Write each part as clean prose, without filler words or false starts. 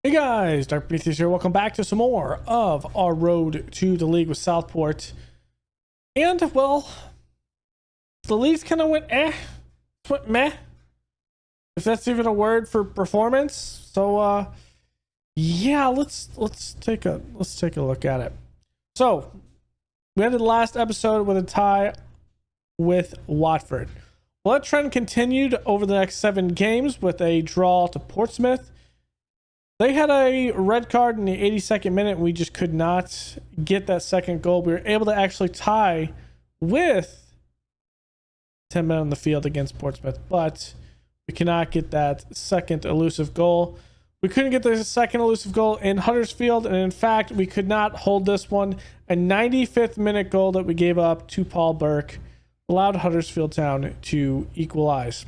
Hey guys, Dark Prometheus here. Welcome back to some more of our road to the league with Southport. And, well, the league's kind of went meh, if that's even a word for performance. So, yeah, let's take a look at it. So, we ended the last episode with a tie with Watford. Well, that trend continued over the next 7 games with a draw to Portsmouth. They had a red card in the 82nd minute, and we just could not get that second goal. We were able to actually tie with 10 men on the field against Portsmouth, but we cannot get that second elusive goal. We couldn't get the second elusive goal in Huddersfield, and in fact, we could not hold this one. A 95th minute goal that we gave up to Paul Burke allowed Huddersfield Town to equalize.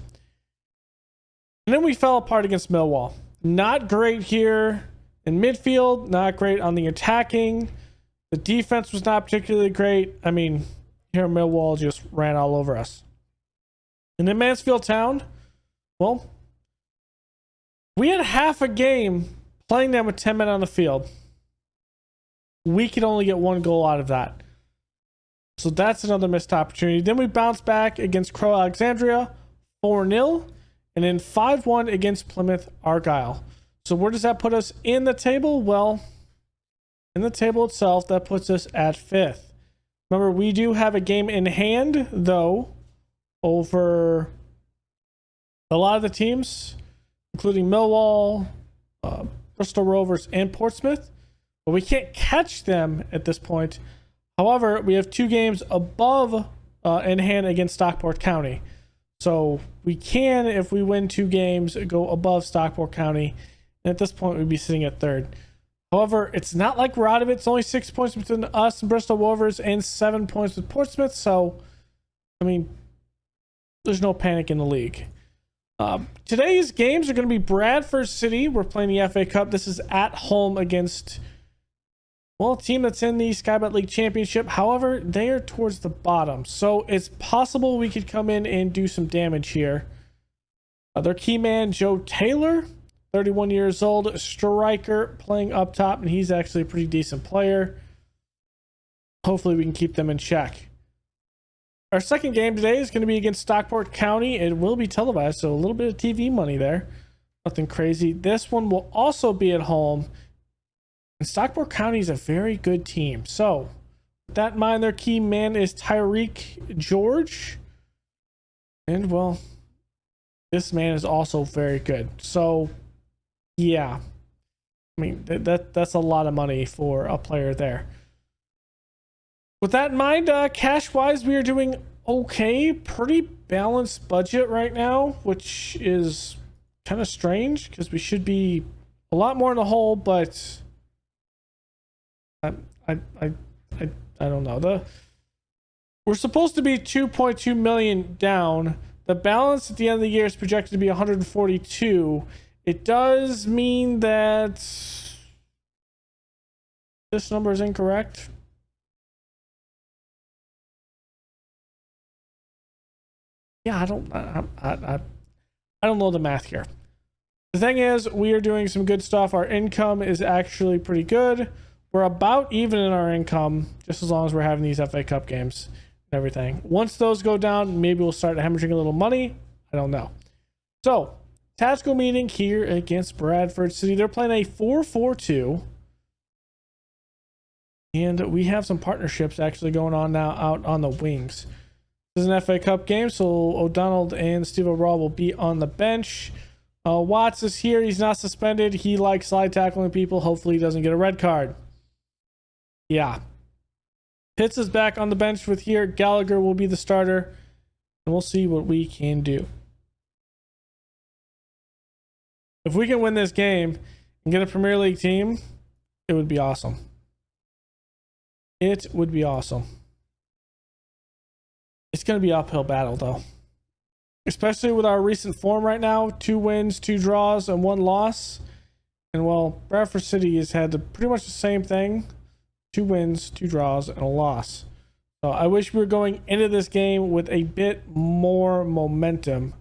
And then we fell apart against Millwall. Not great here in midfield, not great on the attacking. The defense was not particularly great. I mean, here Millwall just ran all over us. And in Mansfield Town, well, we had half a game playing them with 10 men on the field. We could only get 1 goal out of that. So that's another missed opportunity. Then we bounced back against Crow Alexandria, 4-0. And then 5-1 against Plymouth Argyle. So where does that put us in the table? Well, in the table itself, that puts us at 5th. Remember, we do have a game in hand, though, over a lot of the teams, including Millwall, Bristol Rovers, and Portsmouth. But we can't catch them at this point. However, we have 2 games above in hand against Stockport County. So we can, if we win 2 games, go above Stockport County. And at this point, we'd be sitting at 3rd. However, it's not like we're out of it. It's only 6 points between us and Bristol Rovers and 7 points with Portsmouth. So, I mean, there's no panic in the league. Today's games are going to be Bradford City. We're playing the FA Cup. This is at home against, well, a team that's in the Skybet League Championship. However, they are towards the bottom. So it's possible we could come in and do some damage here. Their key man, Joe Taylor, 31 years old, striker, playing up top, and he's actually a pretty decent player. Hopefully we can keep them in check. Our second game today is going to be against Stockport County. It will be televised, so a little bit of TV money there. Nothing crazy. This one will also be at home. And Stockport County is a very good team. So, with that in mind, their key man is Tyreek George. And, well, this man is also very good. So, yeah. I mean, that's a lot of money for a player there. With that in mind, cash-wise, we are doing okay. Pretty balanced budget right now, which is kind of strange because we should be a lot more in the hole, but I don't know. We're supposed to be 2.2 million down. The balance at the end of the year is projected to be 142. It does mean that this number is incorrect. Yeah, I don't know the math here. The thing is, we are doing some good stuff. Our income is actually pretty good. We're about even in our income, just as long as we're having these FA Cup games and everything. Once those go down, maybe we'll start hemorrhaging a little money. I don't know. So, tactical meeting here against Bradford City. They're playing a 4-4-2. And we have some partnerships actually going on now out on the wings. This is an FA Cup game, so O'Donnell and Steve O'Raw will be on the bench. Watts is here. He's not suspended. He likes slide tackling people. Hopefully he doesn't get a red card. Yeah. Pitts is back on the bench with here. Gallagher will be the starter. And we'll see what we can do. If we can win this game and get a Premier League team, it would be awesome. It would be awesome. It's going to be an uphill battle, though. Especially with our recent form right now. 2 wins, 2 draws, and 1 loss. And, well, Bradford City has had pretty much the same thing. 2 wins, 2 draws, and a loss. So I wish we were going into this game with a bit more momentum.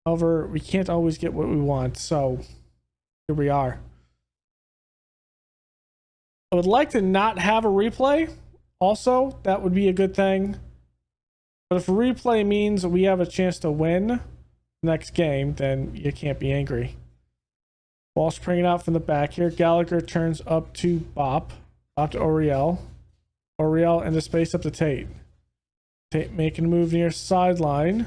However, we can't always get what we want. So here we are. I would like to not have a replay. Also, that would be a good thing. But if a replay means we have a chance to win the next game, then you can't be angry. Walsh bringing it out from the back here. Gallagher turns up to Bop. Bop to Oriel. Oriel into space up to Tate. Tate making a move near sideline.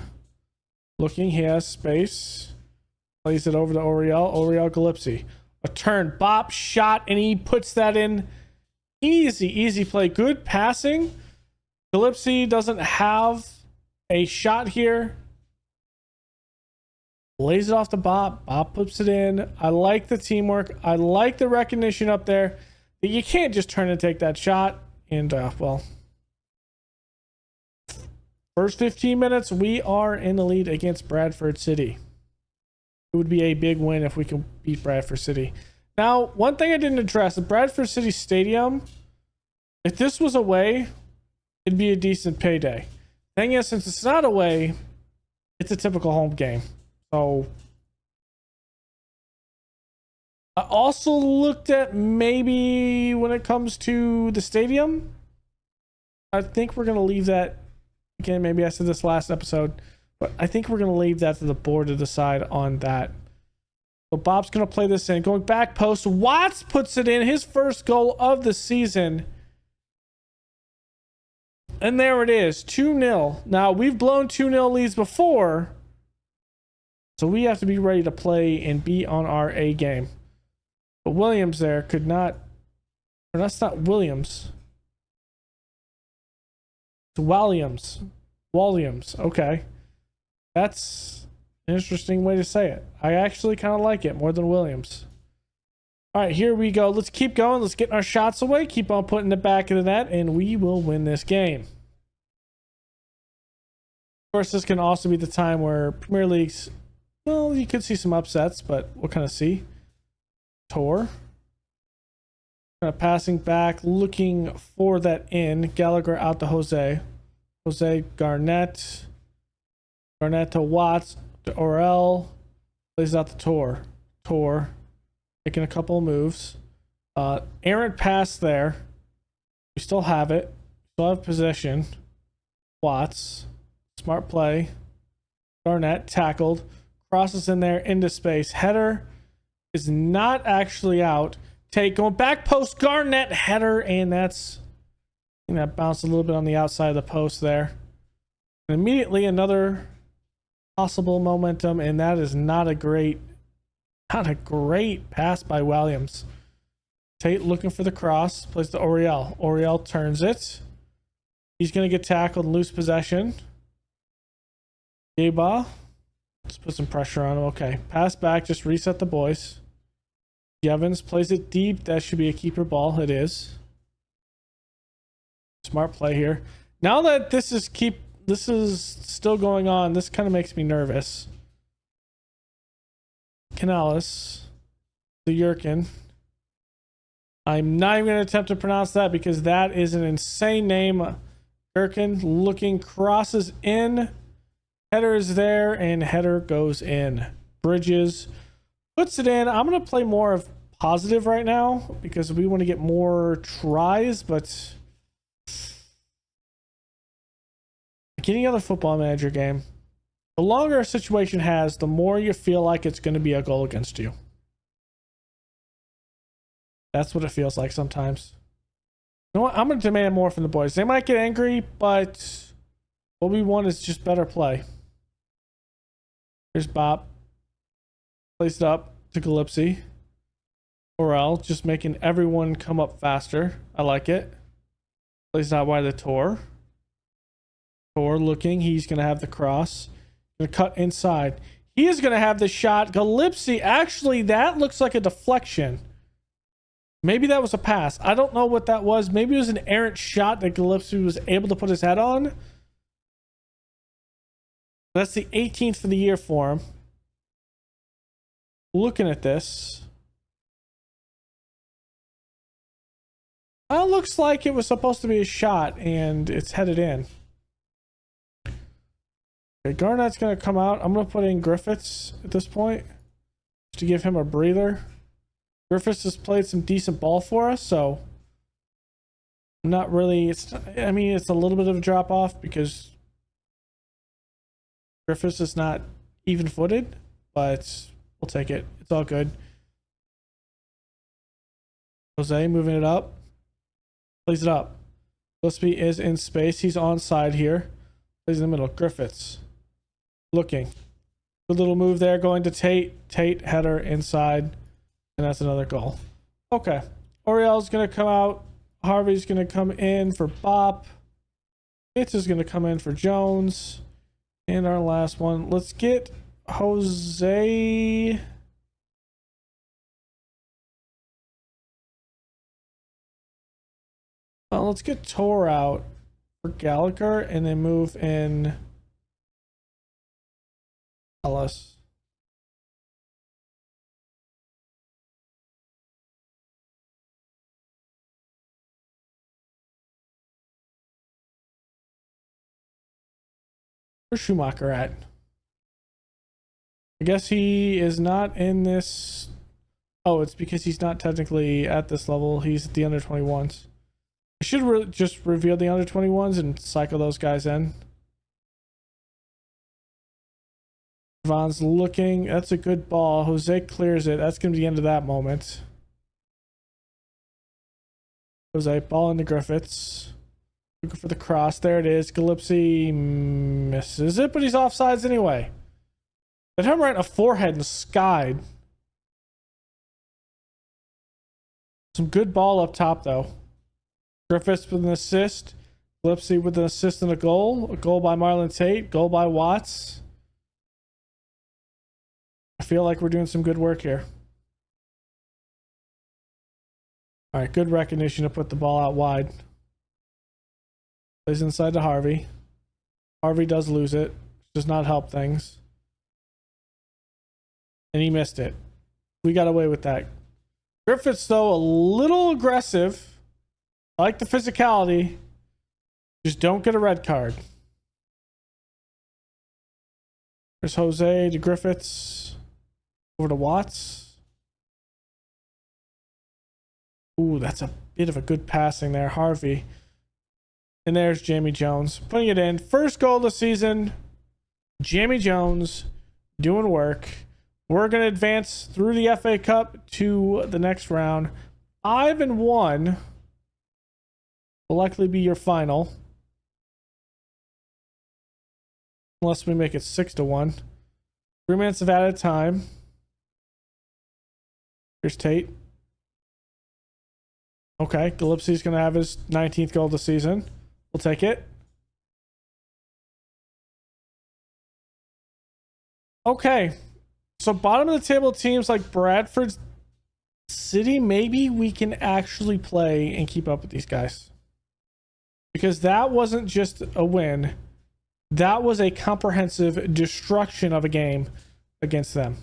Looking, he has space. Plays it over to Oriel. Oriel Galipsy. A turn. Bop shot, and he puts that in. Easy play. Good passing. Galipsy doesn't have a shot here. Lays it off to Bop. Bop puts it in. I like the teamwork. I like the recognition up there that you can't just turn and take that shot. And, well, first 15 minutes, we are in the lead against Bradford City. It would be a big win if we can beat Bradford City. Now, one thing I didn't address, the Bradford City Stadium, if this was away, it'd be a decent payday. Thing is, since it's not away, it's a typical home game. So I also looked at maybe when it comes to the stadium, I think we're going to leave that, again, maybe I said this last episode, but I think we're going to leave that to the board to decide on that. So Bob's going to play this in. Going back post, Watts puts it in, his first goal of the season. And there it is, 2-0. Now, we've blown 2-0 leads before, so we have to be ready to play and be on our A game. But Williams there could not, or that's not Williams. It's Williams. Okay. That's an interesting way to say it. I actually kind of like it more than Williams. All right, here we go. Let's keep going. Let's get our shots away. Keep on putting the back of the net, and we will win this game. Of course, this can also be the time where Premier League's, well, you could see some upsets, but we'll kind of see. Tor. Kind of passing back, looking for that in. Gallagher out to Jose. Jose Garnett. Garnett to Watts. To Orel. Plays out to Tor. Tor. Making a couple of moves. Errant pass there. We still have it. Still have possession. Watts. Smart play. Garnett tackled. Crosses in there into space. Header is not actually out. Take going back post. Garnett header, and that's, I think that bounced a little bit on the outside of the post there. And immediately another possible momentum, and that is not a great pass by Williams. Tate looking for the cross. Plays to Oriel. Oriel turns it. He's going to get tackled and lose possession. Yeba. Let's put some pressure on him. Okay. Pass back. Just reset the boys. Evans plays it deep. That should be a keeper ball. It is. Smart play here. Now that this is still going on, this kind of makes me nervous. Canales, the Yurkin. I'm not even going to attempt to pronounce that because that is an insane name. Yurkin looking, crosses in. Header is there, and header goes in. Bridges puts it in. I'm going to play more of positive right now because we want to get more tries, but like any other Football Manager game, the longer a situation has, the more you feel like it's going to be a goal against you. That's what it feels like sometimes. You know what? I'm going to demand more from the boys. They might get angry, but what we want is just better play. Here's Bob. Plays it up to Galipsy. Orel just making everyone come up faster. I like it. Plays it out wide the Tor. Tor looking. He's going to have the cross. Going to cut inside. He is going to have the shot. Galipsy, actually, that looks like a deflection. Maybe that was a pass. I don't know what that was. Maybe it was an errant shot that Galipsy was able to put his head on. That's the 18th for the year for him. Looking at this, it looks like it was supposed to be a shot and it's headed in. Okay, Garnett's going to come out. I'm going to put in Griffiths at this point just to give him a breather. Griffiths has played some decent ball for us, so Not really. I mean, it's a little bit of a drop off because Griffiths is not even footed, but we'll take it. It's all good. Jose moving it up. Plays it up. Gillespie is in space. He's on side here. Plays in the middle. Griffiths. Looking. Good little move there going to Tate. Tate header inside. And that's another goal. Okay. Oriel's going to come out. Harvey's going to come in for Bop. Fitz is going to come in for Jones. And our last one. Let's get Jose. Let's get Tor out for Gallagher and then move in Ellis. Where's Schumacher at? I guess he is not in this. Oh, it's because he's not technically at this level. He's at the under 21s. I should just reveal the under 21s and cycle those guys in. Vaughn's looking. That's a good ball. Jose clears it. That's going to be the end of that moment. Jose, ball into Griffiths. Looking for the cross. There it is. Gillespie misses it, but he's offsides anyway. That him right in a forehead and skied. Some good ball up top, though. Griffiths with an assist. Gillespie with an assist and a goal. A goal by Marlon Tate. Goal by Watts. I feel like we're doing some good work here. All right, good recognition to put the ball out wide. Plays inside to Harvey. Harvey does lose it. Does not help things. And he missed it. We got away with that. Griffiths, though, a little aggressive. I like the physicality. Just don't get a red card. There's Jose to Griffiths. Over to Watts. Ooh, that's a bit of a good passing there. Harvey. And there's Jamie Jones. Putting it in. First goal of the season. Jamie Jones doing work. We're going to advance through the FA Cup to the next round. 5-1 will likely be your final. Unless we make it 6-1. 3 minutes of added time. Here's Tate. Okay, Gillespie's going to have his 19th goal of the season. We'll take it. Okay. So bottom of the table teams like Bradford City, maybe we can actually play and keep up with these guys. Because that wasn't just a win. That was a comprehensive destruction of a game against them.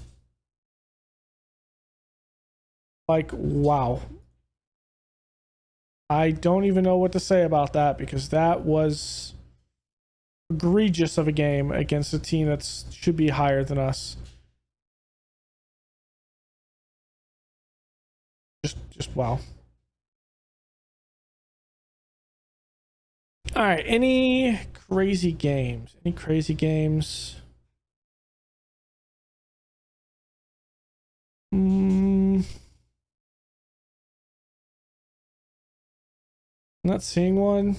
Like, wow. I don't even know what to say about that because that was egregious of a game against a team that should be higher than us. Just wow. All right, any crazy games? Any crazy games? Not seeing one.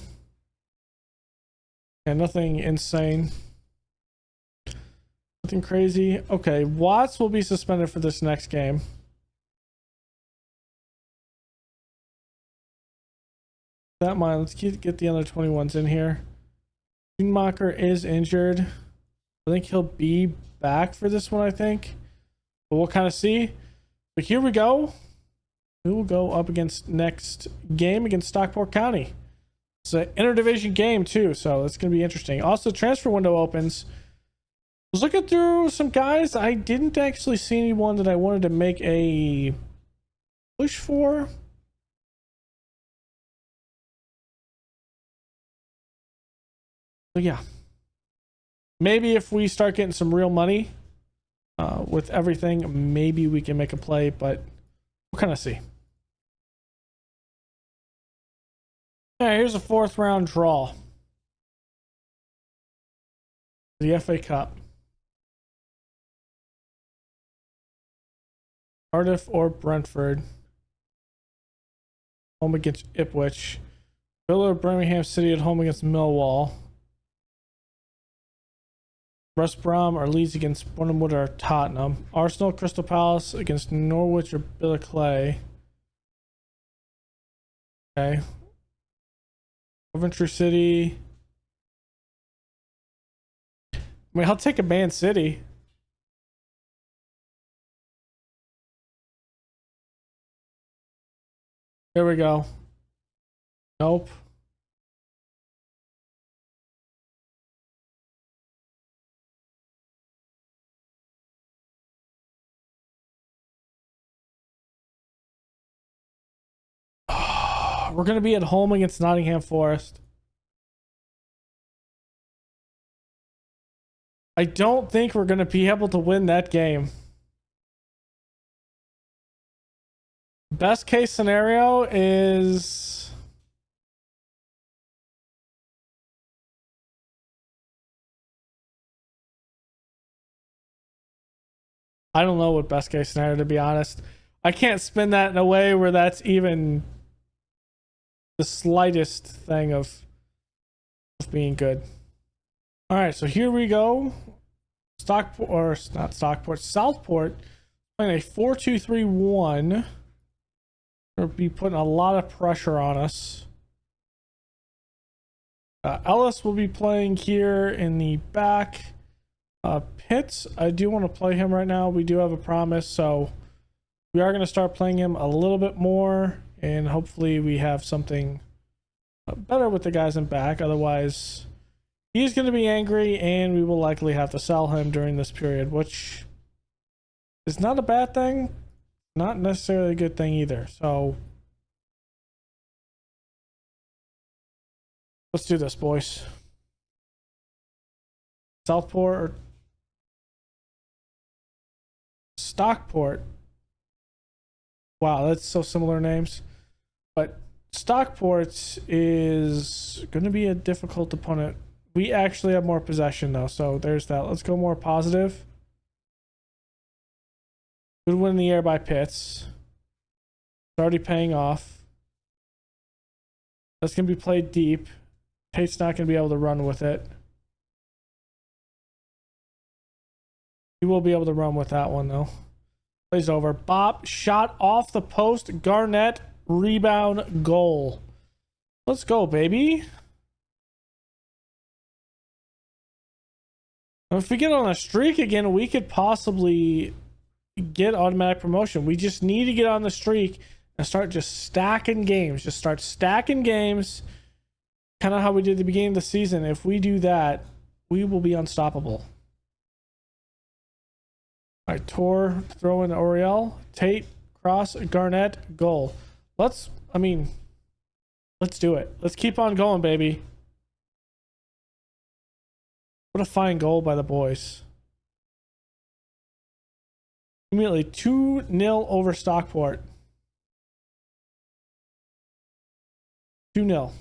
Yeah, nothing insane. Nothing crazy. Okay, Watts will be suspended for this next game. That mind, let's get the other 21s in here. Schumacher is injured. I think he'll be back for this one, I think. But we'll kind of see. But here we go. We will go up against next game against Stockport County. It's an interdivision game too, so it's going to be interesting. Also, transfer window opens. I was looking through some guys. I didn't actually see anyone that I wanted to make a push for. So yeah, maybe if we start getting some real money with everything, maybe we can make a play, but we'll kind of see. Yeah, here's a 4th round draw. The FA Cup. Cardiff or Brentford. Home against Ipswich. Villa or Birmingham City at home against Millwall. West Brom or Leeds against Bournemouth or Tottenham. Arsenal, Crystal Palace against Norwich or Clay. Okay. Coventry City. I mean, I'll take a Man City. There we go. Nope. We're going to be at home against Nottingham Forest. I don't think we're going to be able to win that game. Best case scenario is... I don't know what best case scenario, to be honest. I can't spin that in a way where that's even the slightest thing of being good. All right, so here we go. Stockport, or not Stockport, Southport playing a 4-2-3-1. They'll be putting a lot of pressure on us. Ellis will be playing here in the back. Pitts, I do want to play him right now. We do have a promise, so we are going to start playing him a little bit more, and hopefully we have something better with the guys in back. Otherwise, he's going to be angry, and we will likely have to sell him during this period, which is not a bad thing, not necessarily a good thing either. So let's do this, boys. Southport or Stockport. Wow, that's so similar names. But Stockport is going to be a difficult opponent. We actually have more possession, though, so there's that. Let's go more positive. Good win in the air by Pitts. It's already paying off. That's going to be played deep. Tate's not going to be able to run with it. He will be able to run with that one, though. Plays over. Bop, shot off the post. Garnett, rebound, goal. Let's go, baby. If we get on a streak again, we could possibly get automatic promotion. We just need to get on the streak and start just stacking games. Just start stacking games. Kind of how we did at the beginning of the season. If we do that, we will be unstoppable. All right, Tor, throw in Oriel, Tate, cross, Garnett, goal. Let's do it. Let's keep on going, baby. What a fine goal by the boys. Immediately 2-0 over Stockport. 2-0.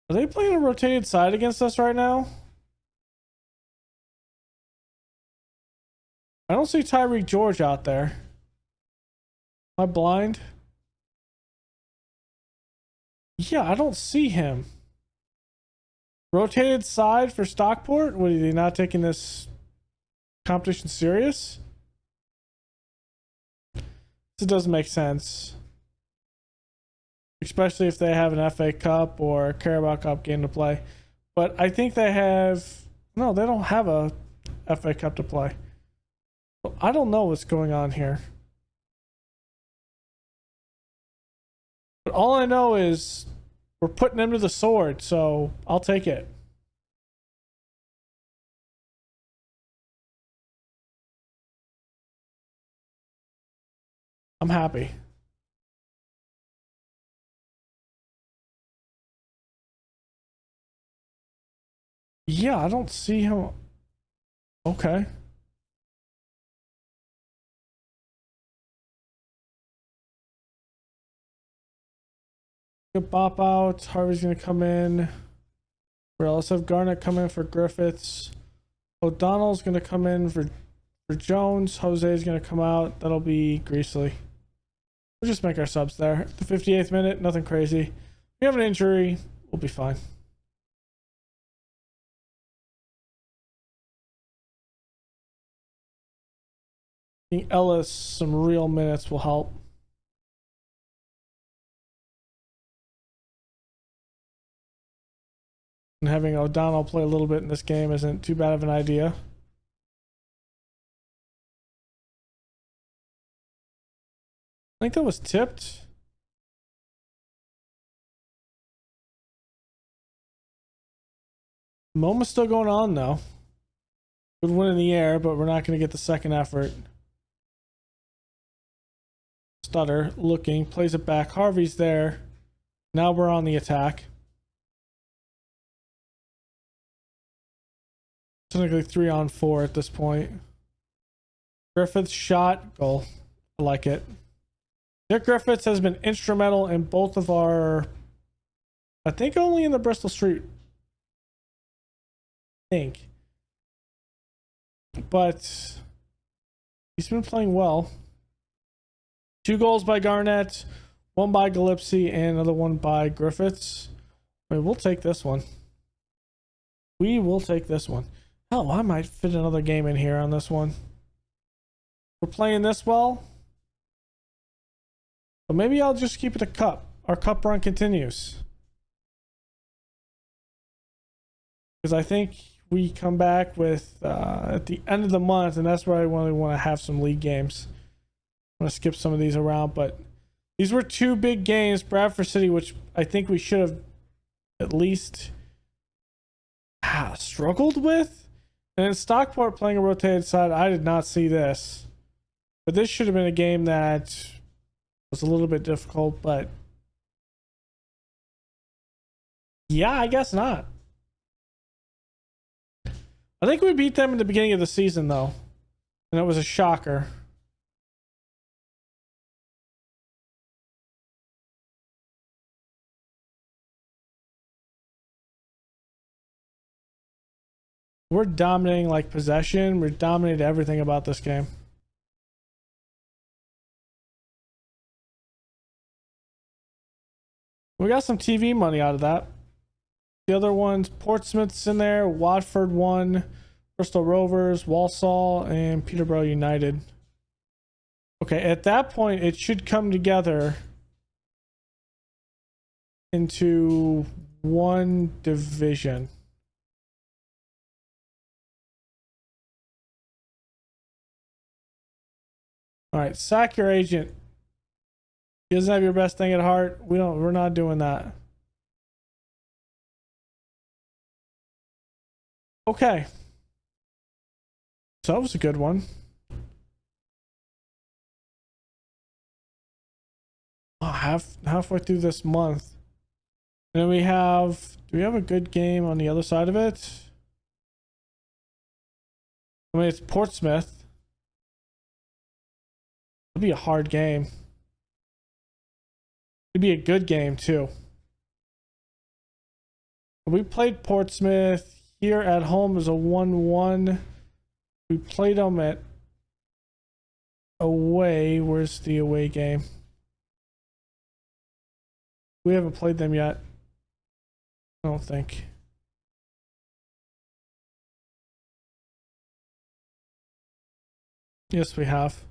Are they playing a rotated side against us right now? I don't see Tyreek George out there. Am I blind? Yeah, I don't see him. Rotated side for Stockport? What, are they not taking this competition serious? This doesn't make sense. Especially if they have an FA Cup or a Carabao Cup game to play. But I think they have... No, they don't have a FA Cup to play. I don't know what's going on here. But all I know is we're putting them to the sword, so I'll take it. I'm happy. Yeah, I don't see him. Okay. Get Bop out. Harvey's gonna come in. Well, let's have Garnett come in for Griffiths. O'Donnell's gonna come in for Jones. Jose's gonna come out. That'll be Greasley. We'll just make our subs there. The 58th minute, nothing crazy. We have an injury, we'll be fine. I think Ellis some real minutes will help. And having O'Donnell play a little bit in this game isn't too bad of an idea. I think that was tipped. Moment's still going on though. Good win in the air, but we're not going to get the second effort. Stutter looking, plays it back. Harvey's there. Now we're on the attack. Technically 3-on-4 at this point. Griffiths shot, goal. I like it. Dick Griffiths has been instrumental in both of our, I think only in the Bristol Street. But he's been playing well. 2 goals by Garnett, 1 by Gillespie, and another one by Griffiths. I mean, we'll take this one. We will take this one. Oh, I might fit another game in here on this one. We're playing this well. But maybe I'll just keep it a cup. Our cup run continues. Because I think we come back with at the end of the month, and that's where I really want to have some league games. I'm going to skip some of these around, but these were 2 big games. Bradford City, which I think we should have at least struggled with. And then Stockport playing a rotated side, I did not see this. But this should have been a game that was a little bit difficult, but yeah, I guess not. I think we beat them in the beginning of the season, though. And it was a shocker. We're dominating like possession. We're dominating everything about this game. We got some TV money out of that. The other ones, Portsmouth's in there, Watford won, Bristol Rovers, Walsall, and Peterborough United. Okay, at that point, it should come together into one division. All right, sack your agent. He doesn't have your best thing at heart. We're not doing that. Okay. So that was a good one. Oh, halfway through this month. And then do we have a good game on the other side of it? I mean, it's Portsmouth. It'll be a hard game. It'd be a good game too. We played Portsmouth here at home as a 1-1. We played them at away. Where's the away game? We haven't played them yet. I don't think. Yes, we have.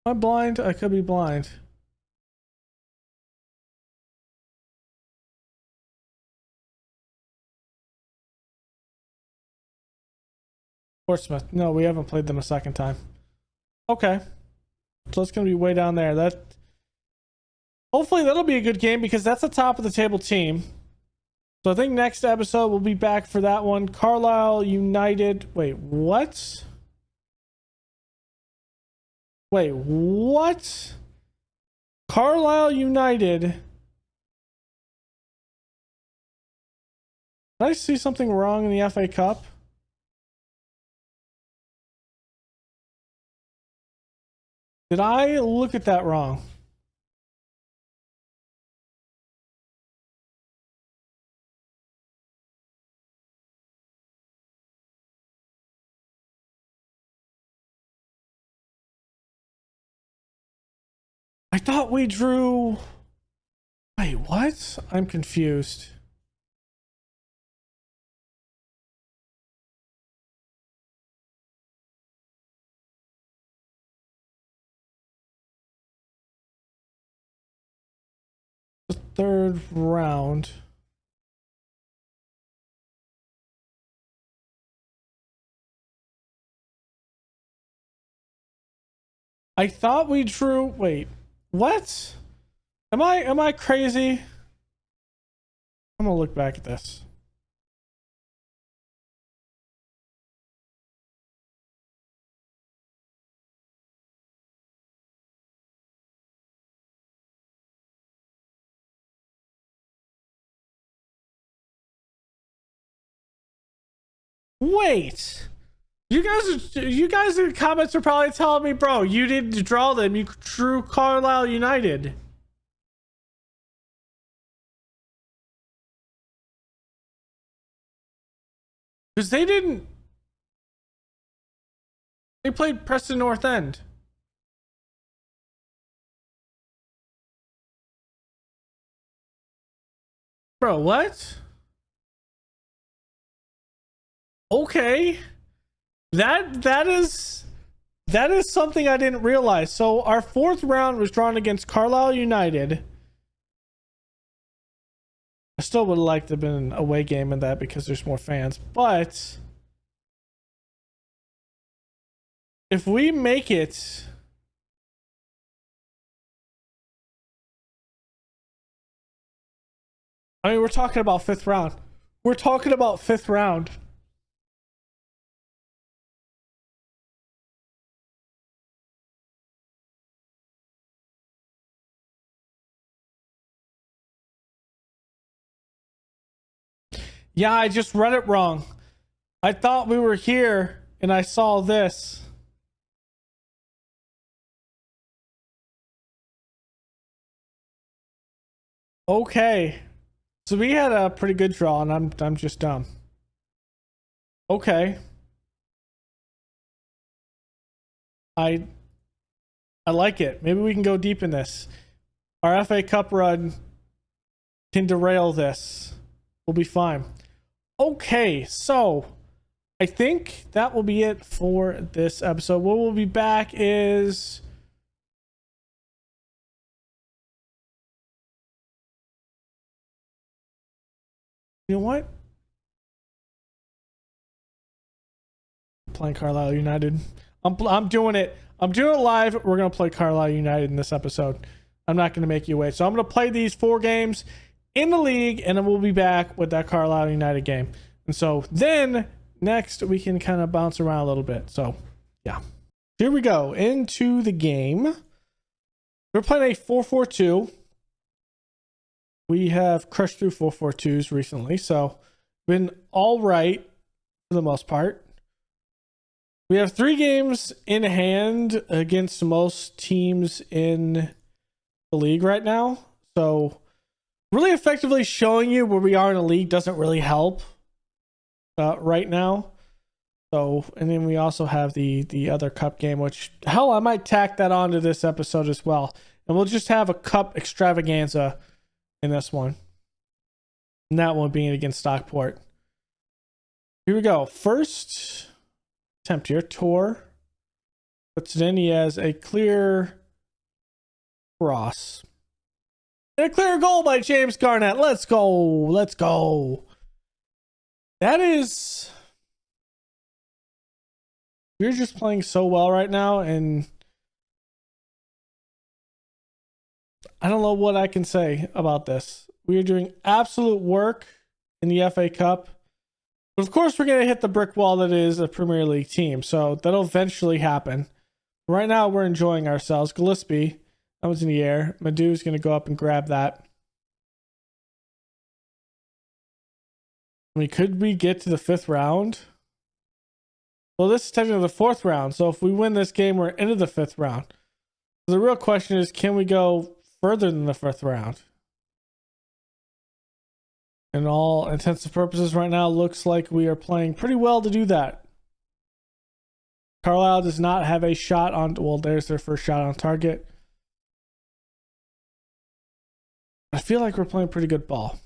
Am I blind? I could be blind. Portsmouth. No, we haven't played them a second time. Okay. So it's going to be way down there. Hopefully that'll be a good game because that's the top of the table team. So I think next episode we'll be back for that one. Carlisle United. Wait, what? Wait, what? Carlisle United. Did I see something wrong in the FA Cup? Did I look at that wrong? thought we drew. Wait, what? I'm confused. The third round. I thought we drew. Wait, what? Am I crazy? I'm gonna look back at this. Wait. You guys in the comments are probably telling me, bro, you didn't draw them. You drew Carlisle United. Because they didn't. They played Preston North End. Bro, what? Okay. That is something I didn't realize. So our fourth round was drawn against Carlisle United. I still would have liked to have been an away game in that because there's more fans. But if we make it, I mean, we're talking about fifth round. We're talking about fifth round. Yeah, I just read it wrong. I thought we were here and I saw this. Okay. So we had a pretty good draw and I'm just dumb. Okay. I like it. Maybe we can go deep in this. Our FA Cup run can derail this. We'll be fine. Okay, so I think that will be it for this episode. What we'll be back is you know what? Playing Carlisle United. I'm doing it. I'm doing it live. We're gonna play Carlisle United in this episode. I'm not gonna make you wait. So I'm gonna play these 4 games in the league, and then we'll be back with that Carlisle United game. And so then next we can kind of bounce around a little bit. So yeah, here we go into the game. We're playing a 4-4-2. We have crushed through 4-4-2s recently, so been all right for the most part. We have 3 games in hand against most teams in the league right now. So really effectively showing you where we are in the league doesn't really help right now. So, and then we also have the other cup game, which hell, I might tack that onto this episode as well. And we'll just have a cup extravaganza in this one. And that one being against Stockport. Here we go. First attempt here. Tor puts it in. He has a clear cross. And a clear goal by James Garnett. Let's go. Let's go. That is... We're just playing so well right now, and I don't know what I can say about this. We are doing absolute work in the FA Cup. But of course, we're going to hit the brick wall that is a Premier League team. So that'll eventually happen. Right now, we're enjoying ourselves. Gillespie, that was in the air. Madu's going to go up and grab that. I mean, could we get to the 5th round? Well, this is technically the 4th round. So if we win this game, we're into the 5th round. So the real question is, can we go further than the 5th round? In all intents and purposes right now, looks like we are playing pretty well to do that. Carlisle does not have a shot on... Well, there's their first shot on target. I feel like we're playing pretty good ball.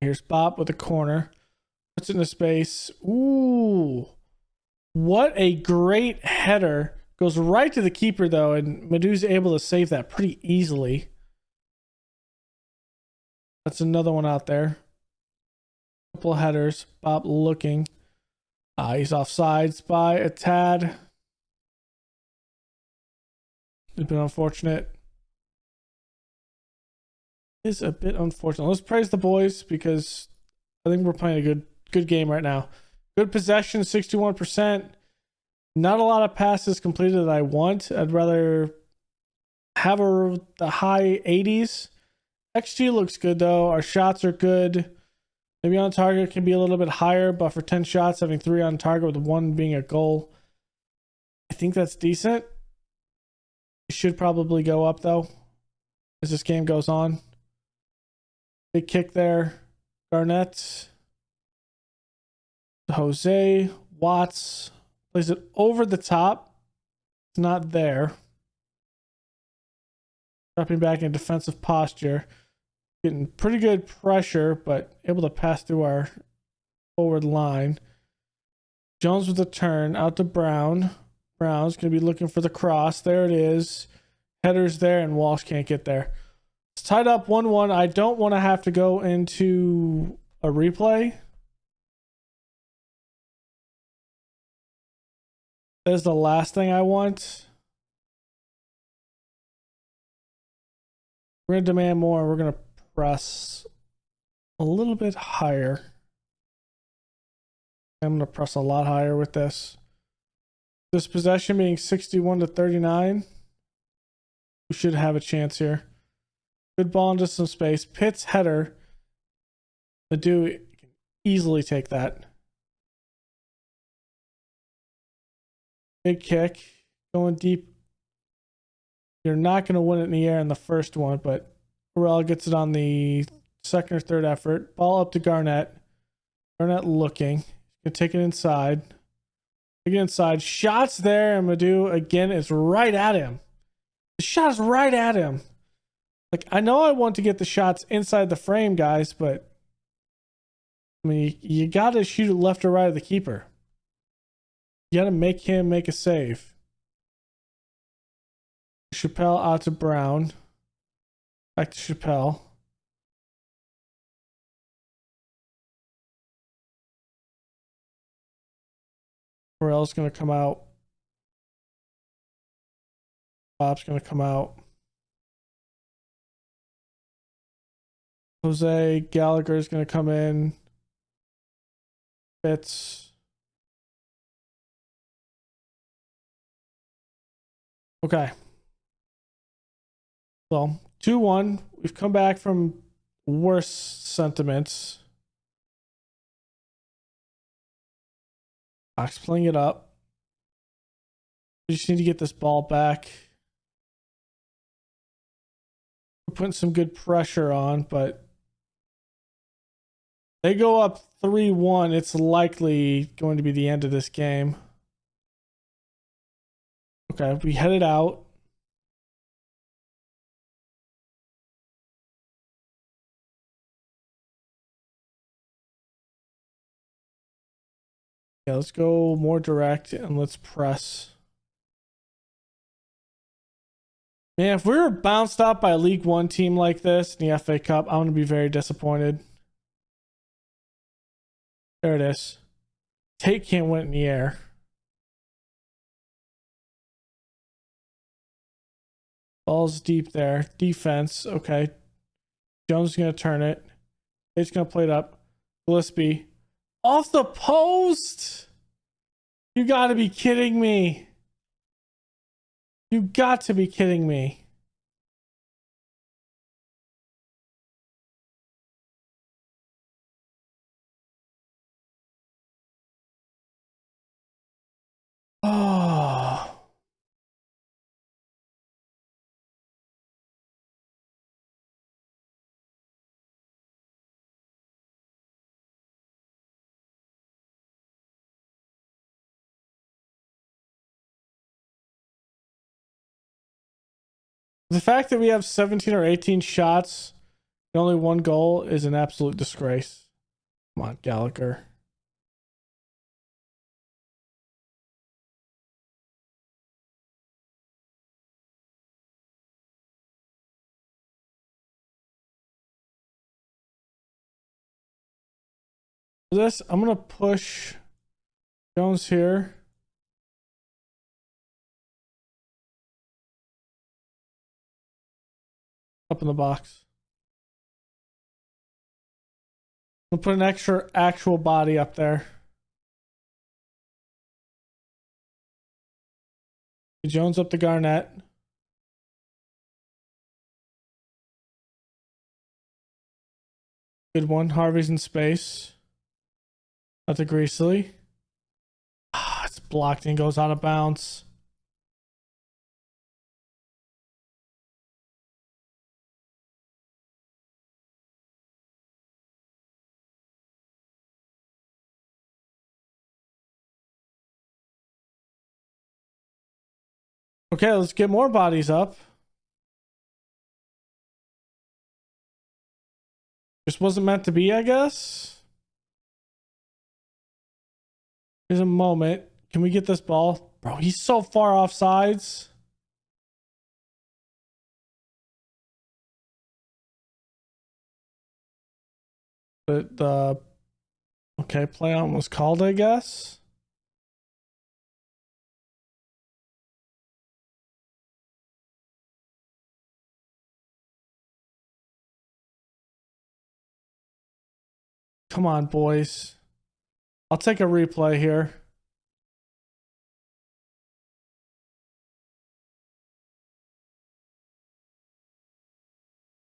Here's Bob with a corner. Puts it in a space. Ooh. What a great header. Goes right to the keeper, though, and Madhu's able to save that pretty easily. That's another one out there. Couple of headers. Bob looking. He's offsides by a tad. It's been unfortunate. It's a bit unfortunate. Let's praise the boys because I think we're playing a good game right now. Good possession, 61%. Not a lot of passes completed that I want. I'd rather have the high 80s. XG looks good though. Our shots are good. Maybe on target can be a little bit higher, but for 10 shots, having 3 on target with 1 being a goal, I think that's decent. It should probably go up though as this game goes on. Big kick there. Garnett. Jose. Watts. Plays it over the top. It's not there. Dropping back in defensive posture. Getting pretty good pressure, but able to pass through our forward line. Jones with a turn out to Brown. Brown's going to be looking for the cross. There it is. Header's there, and Walsh can't get there. It's tied up 1-1. I don't want to have to go into a replay. That is the last thing I want. We're going to demand more. We're going to press a little bit higher. I'm going to press a lot higher with this. This possession being 61-39. We should have a chance here. Good ball into some space. Pitt's header. Madhu can easily take that. Big kick. Going deep. You're not going to win it in the air in the first one, but Burrell gets it on the second or third effort. Ball up to Garnett. Garnett looking. Gonna take it inside. Take it inside. Shots there, and Madhu again is right at him. The shot is right at him. Like, I know I want to get the shots inside the frame, guys, but I mean, you gotta shoot it left or right of the keeper. You gotta make him make a save. Chappelle out to Brown. Back to Chappelle. Burrell's gonna come out. Bob's gonna come out. Jose Gallagher's gonna come in. Fitz. Okay. Well, 2-1. We've come back from worse sentiments. Fox playing it up. We just need to get this ball back. We're putting some good pressure on, but they go up 3-1. It's likely going to be the end of this game. Okay, we headed out. Yeah, let's go more direct and let's press. Man, if we were bounced out by a League One team like this in the FA Cup, I'm going to be very disappointed. There it is. Tate can't win it in the air. Ball's deep there. Defense. Okay. Jones is going to turn it. Tate's going to play it up. Gillespie. Off the post! You got to be kidding me. You got to be kidding me. Oh. The fact that we have 17 or 18 shots and only one goal is an absolute disgrace. Come on, Gallagher. This, I'm going to push Jones here. Up in the box. I'll put an extra actual body up there. Jones up to Garnett. Good one. Harvey's in space. Out to Greasley. Ah, it's blocked and goes out of bounds. Okay, let's get more bodies up. Just wasn't meant to be, I guess. Here's a moment. Can we get this ball? Bro, he's so far off sides. But the okay, play on was called, I guess. Come on, boys. I'll take a replay here.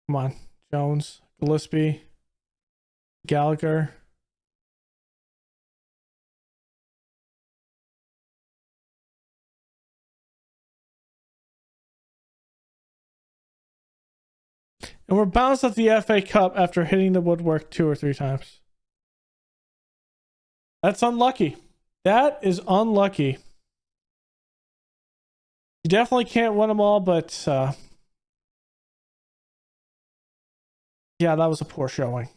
Come on. Jones, Gillespie, Gallagher. And we're bounced at the FA Cup after hitting the woodwork 2 or 3 times. That's unlucky. That is unlucky. You definitely can't win them all, but yeah, that was a poor showing.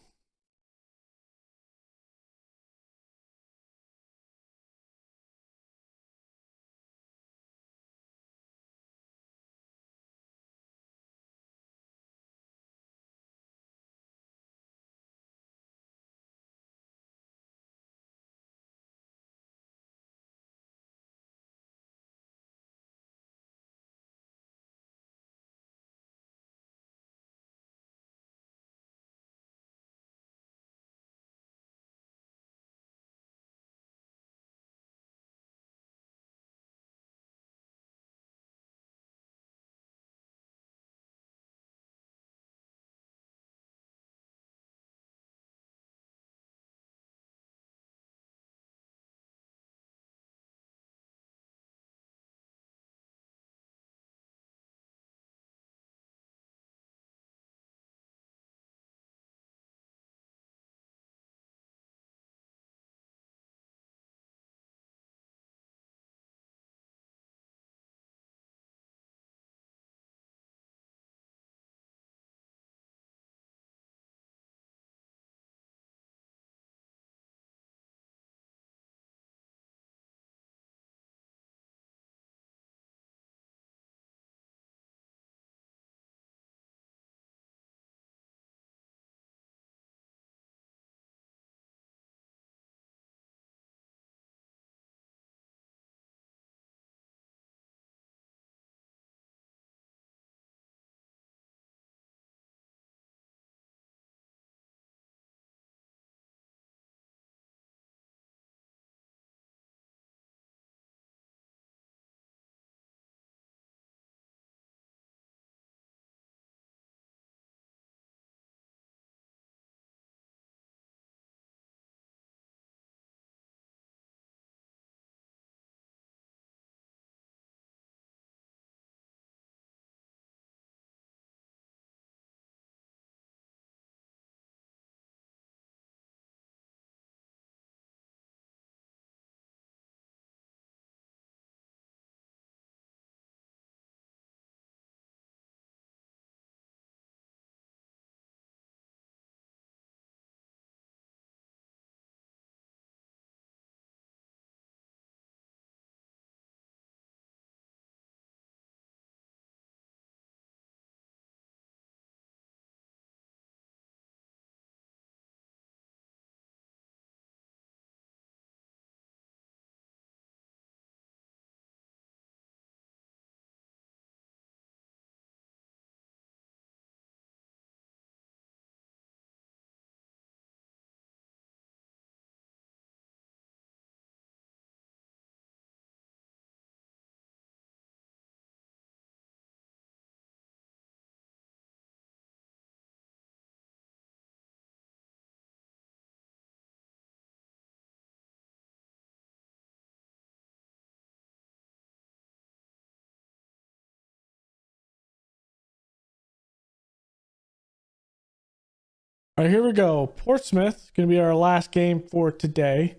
All right, here we go. Portsmouth going to be our last game for today.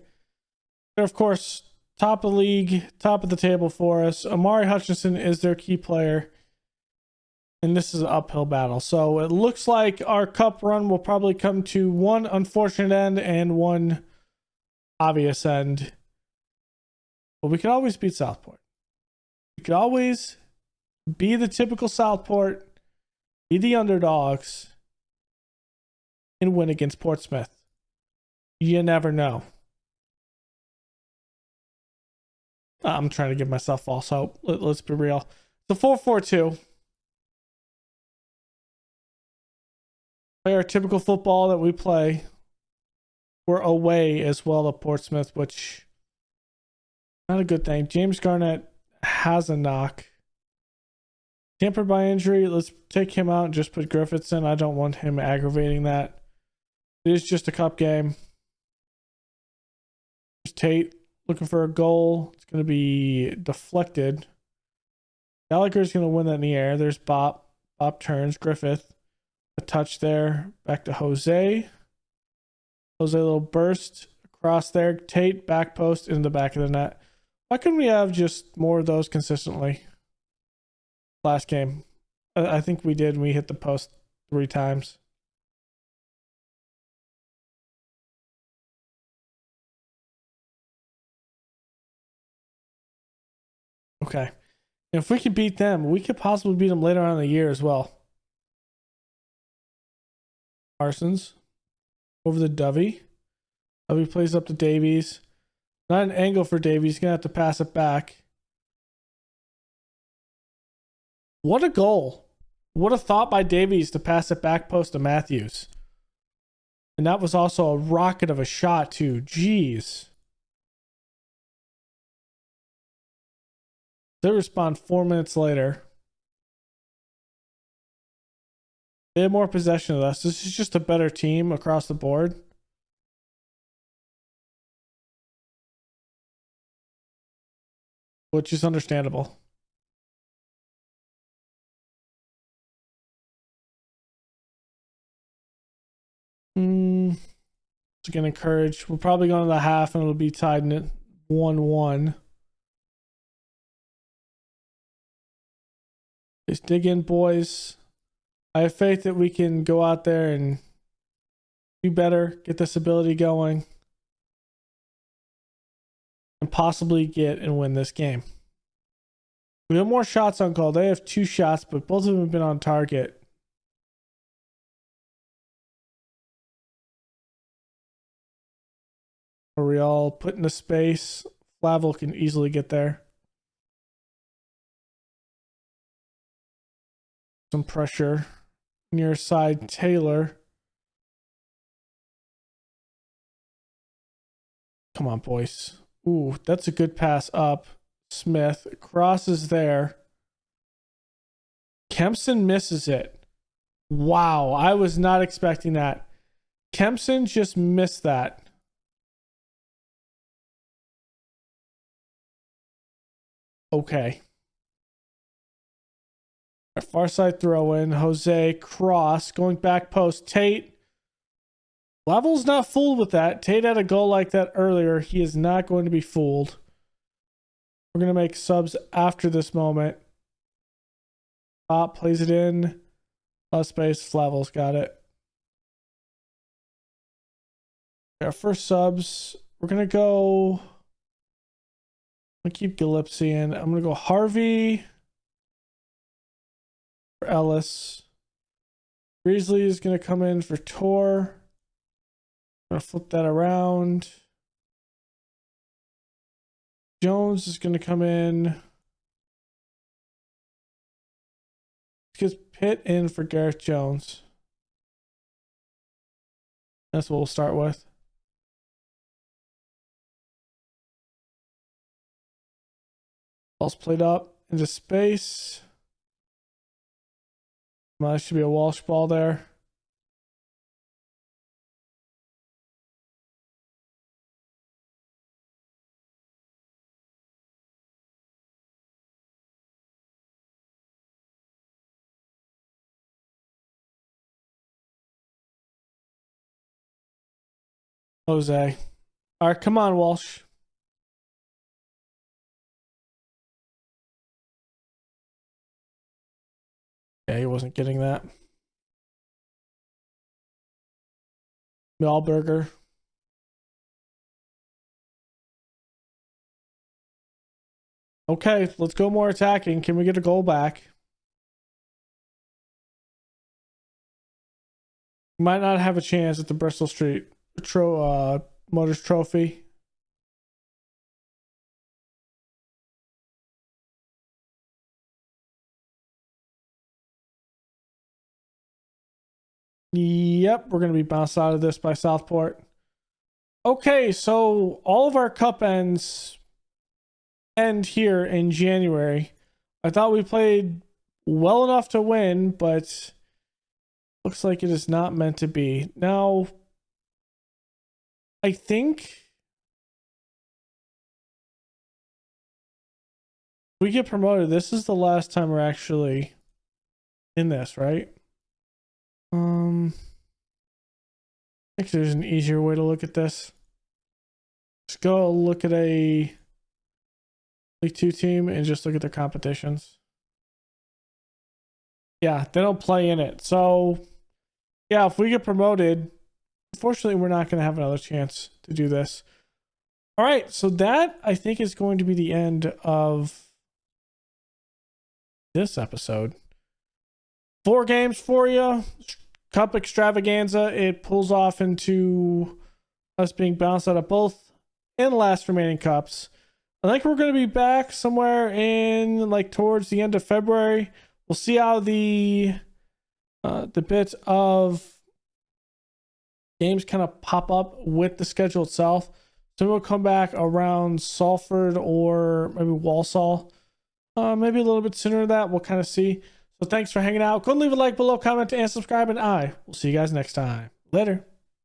They're, of course, top of the league, top of the table for us. Amari Hutchinson is their key player. And this is an uphill battle. So it looks like our cup run will probably come to one unfortunate end and one obvious end. But we could always beat Southport. We could always be the typical Southport, be the underdogs, and win against Portsmouth. You never know. I'm trying to give myself false hope. Let's be real. The 4-4-2. Play our typical football that we play. We're away as well to Portsmouth, which not a good thing. James Garnett has a knock. Hampered by injury. Let's take him out and just put Griffiths in. I don't want him aggravating that. It is just a cup game. There's Tate looking for a goal. It's going to be deflected. Gallagher's going to win that in the air. There's Bop. Bop turns. Griffith. A touch there. Back to Jose. Jose, a little burst across there. Tate, back post in the back of the net. Why couldn't we have just more of those consistently? Last game. I think we did. We hit the post 3 times. Okay. If we could beat them, we could possibly beat them later on in the year as well. Parsons over the Dovey. Dovey plays up to Davies. Not an angle for Davies. He's going to have to pass it back. What a goal. What a thought by Davies to pass it back post to Matthews. And that was also a rocket of a shot too. Jeez. They respond 4 minutes later. They have more possession of us. This is just a better team across the board. Which is understandable. It's going to encourage. We're probably going to the half and it'll be tied in at 1-1. Just dig in, boys. I have faith that we can go out there and do better, get this ability going, and possibly get and win this game. We have more shots on goal. They have 2 shots, but both of them have been on target. Are we all put into space? Flavel can easily get there. Some pressure. Near side, Taylor. Come on, boys. Ooh, that's a good pass up. Smith crosses there. Kempson misses it. Wow, I was not expecting that. Kempson just missed that. Okay. A far side throw in. Jose cross going back post. Tate. Level's not fooled with that. Tate had a goal like that earlier. He is not going to be fooled. We're going to make subs after this moment. Pop plays it in. Space. Flavel's got it. Our first subs. We're going to go. I'm going to keep Gillespie in. I'm going to go Harvey. For Ellis. Beasley is going to come in for Tor. I'm going to flip that around. Jones is going to come in. Let's get Pitt in for Gareth Jones. That's what we'll start with. Ball's played up into space. Well, there should be a Walsh ball there. Jose. All right, come on, Walsh. Okay, he wasn't getting that. Milberger. Okay, let's go more attacking. Can we get a goal back? Might not have a chance at the Bristol Street Motors Trophy. Yep, we're going to be bounced out of this by Southport. Okay, so all of our cup ends end here in January. I thought we played well enough to win, but looks like it is not meant to be. Now, I think if we get promoted, this is the last time we're actually in this, right? I think there's an easier way to look at this. Just go look at a League 2 team and just look at their competitions. Yeah, they don't play in it. So, yeah, if we get promoted, unfortunately, we're not going to have another chance to do this. All right, so that, I think, is going to be the end of this episode. 4 games for you. Cup Extravaganza. It pulls off into us being bounced out of both and last remaining cups. I think we're going to be back somewhere in like towards the end of February. We'll see how the bit of games kind of pop up with the schedule itself. So we'll come back around Salford or maybe Walsall. Maybe a little bit sooner than that. We'll kind of see. So thanks for hanging out. Go and leave a like below, comment, and subscribe. And I will see you guys next time. Later.